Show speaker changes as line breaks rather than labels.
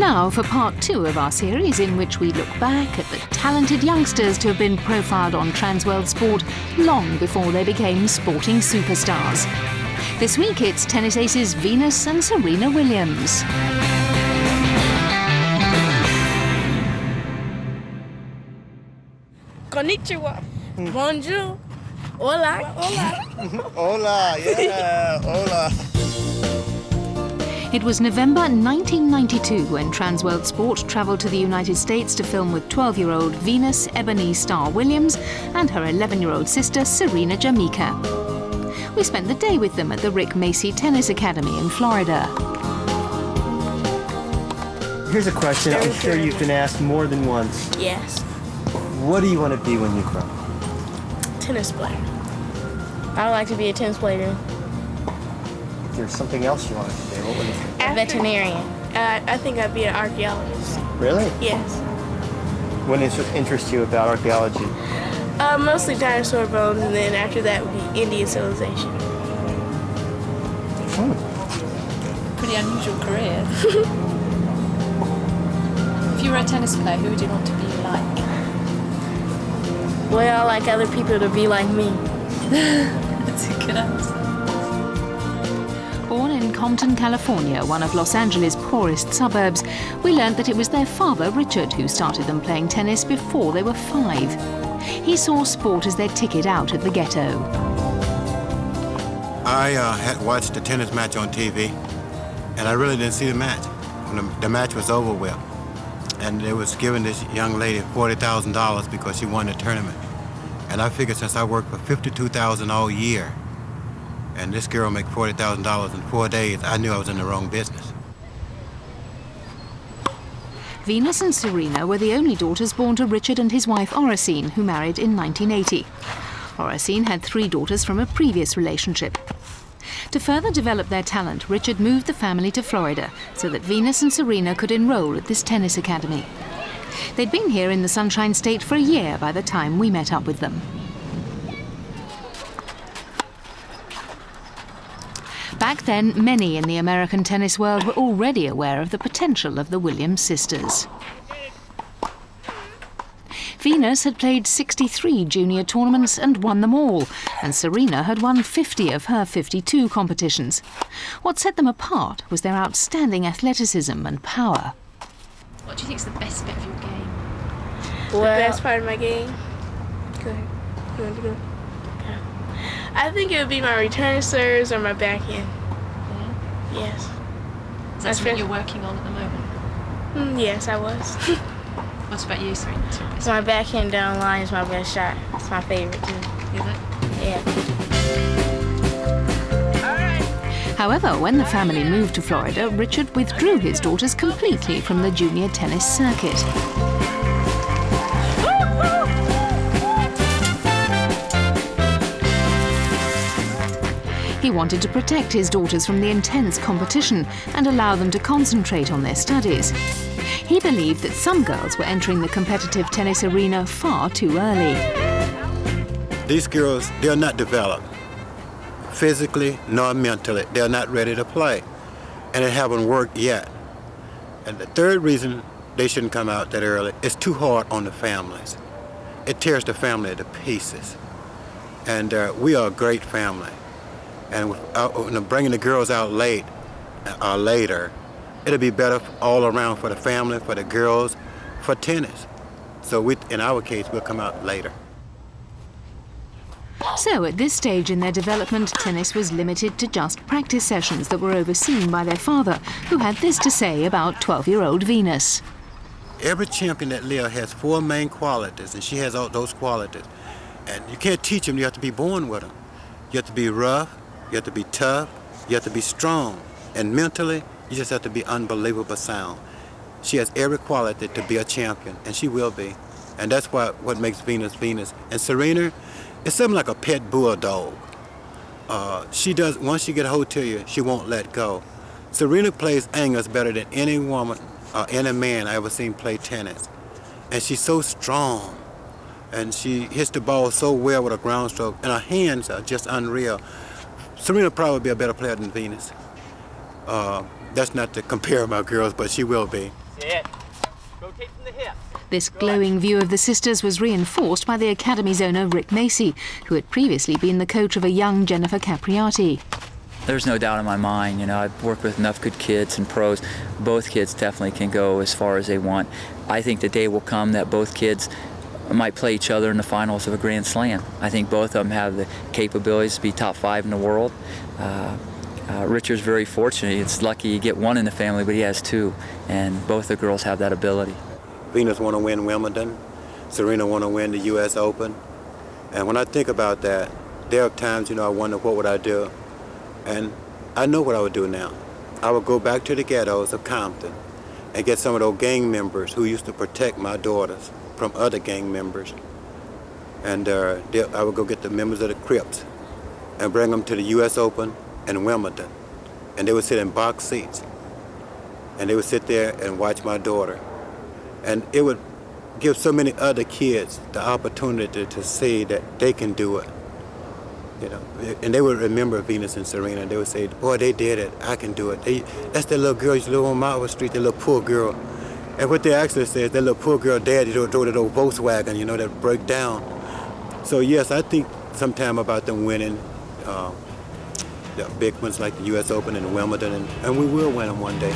Now for part 2 of our series, in which we look back at the talented youngsters to have been profiled on Transworld Sport long before they became sporting superstars. This week it's tennis aces Venus and Serena Williams.
Konnichiwa. Bonjour. Hola. Hola.
Hola, yeah, hola.
It was November 1992 when Transworld Sport travelled to the United States to film with 12-year-old Venus Ebony Star Williams and her 11-year-old sister Serena Jamaica. We spent the day with them at the Rick Macy Tennis Academy in Florida.
Here's a question I'm sure you've been asked more than once.
Yes.
What do you want to be when you grow up?
Tennis player. I would like to be a tennis player.
If there's something else you wanted to be, what would it be?
A veterinarian. I think I'd be an archaeologist.
Really?
Yes.
What interests you about archaeology?
Mostly dinosaur bones, and then after that would be Indian civilization.
Pretty unusual career. If you were a tennis player, who would you want to be like?
Well, I like other people to be like me.
That's a good answer.
Born in Compton, California, one of Los Angeles' poorest suburbs, we learned that it was their father, Richard, who started them playing tennis before they were 5. He saw sport as their ticket out of the ghetto.
I had watched the tennis match on TV, and I really didn't see the match. When the match was over with, and they was giving this young lady $40,000 because she won the tournament. And I figured since I worked for $52,000 all year, and this girl make $40,000 in 4 days, I knew I was in the wrong business.
Venus and Serena were the only daughters born to Richard and his wife Oracene, who married in 1980. Oracene had 3 daughters from a previous relationship. To further develop their talent, Richard moved the family to Florida so that Venus and Serena could enroll at this tennis academy. They'd been here in the Sunshine State for a year by the time we met up with them. Back then, many in the American tennis world were already aware of the potential of the Williams sisters. Venus had played 63 junior tournaments and won them all, and Serena had won 50 of her 52 competitions. What set them apart was their outstanding athleticism and power.
What do you think is the best bit of your game?
The best part of my game? Go ahead. You want to go? Yeah. I think it would be my return serves or my backhand.
Yeah?
Yes.
Is that something you're working on at the moment?
Yes, I was.
What about you, Serena?
So my backhand down line is my best shot. It's my favorite too.
Is it?
Yeah.
However, when the family moved to Florida, Richard withdrew his daughters completely from the junior tennis circuit. He wanted to protect his daughters from the intense competition and allow them to concentrate on their studies. He believed that some girls were entering the competitive tennis arena far too early.
These girls, they're not developed physically nor mentally. They're not ready to play, and it haven't worked yet. And the third reason they shouldn't come out that early is too hard on the families. It tears the family to pieces. And we are a great family. And bringing the girls out late or later, it'll be better all around for the family, for the girls, for tennis. So in our case, we'll come out later.
So at this stage in their development, tennis was limited to just practice sessions that were overseen by their father, who had this to say about 12-year-old Venus.
Every champion that lives has 4 main qualities, and she has all those qualities. And you can't teach them, you have to be born with them. You have to be rough, you have to be tough, you have to be strong. And mentally, you just have to be unbelievable sound. She has every quality to be a champion, and she will be. And that's what makes Venus Venus. And Serena, it's something like a pet bulldog. Once she get a hold to you, she won't let go. Serena plays angles better than any woman or any man I ever seen play tennis. And she's so strong. And she hits the ball so well with a ground stroke, and her hands are just unreal. Serena will probably be a better player than Venus. That's not to compare my girls, but she will be.
Sit. Rotate from the hips.
This glowing view of the sisters was reinforced by the Academy's owner Rick Macy, who had previously been the coach of a young Jennifer Capriati.
There's no doubt in my mind, I've worked with enough good kids and pros. Both kids definitely can go as far as they want. I think the day will come that both kids might play each other in the finals of a Grand Slam. I think both of them have the capabilities to be top 5 in the world. Richard's very fortunate. It's lucky you get one in the family, but he has 2, and both the girls have that ability.
Venus want to win Wimbledon. Serena want to win the U.S. Open. And when I think about that, there are times, I wonder what would I do. And I know what I would do now. I would go back to the ghettos of Compton and get some of those gang members who used to protect my daughters from other gang members. And I would go get the members of the Crips and bring them to the U.S. Open and Wimbledon. And they would sit in box seats. And they would sit there and watch my daughter. And it would give so many other kids the opportunity to see that they can do it. And they would remember Venus and Serena. They would say, boy, they did it. I can do it. That's that little girl used to live on Marble Street, that little poor girl. And what they actually say is that little poor girl daddy drove that old Volkswagen, that broke down. So yes, I think sometime about them winning the big ones like the U.S. Open and Wimbledon, and we will win them one day.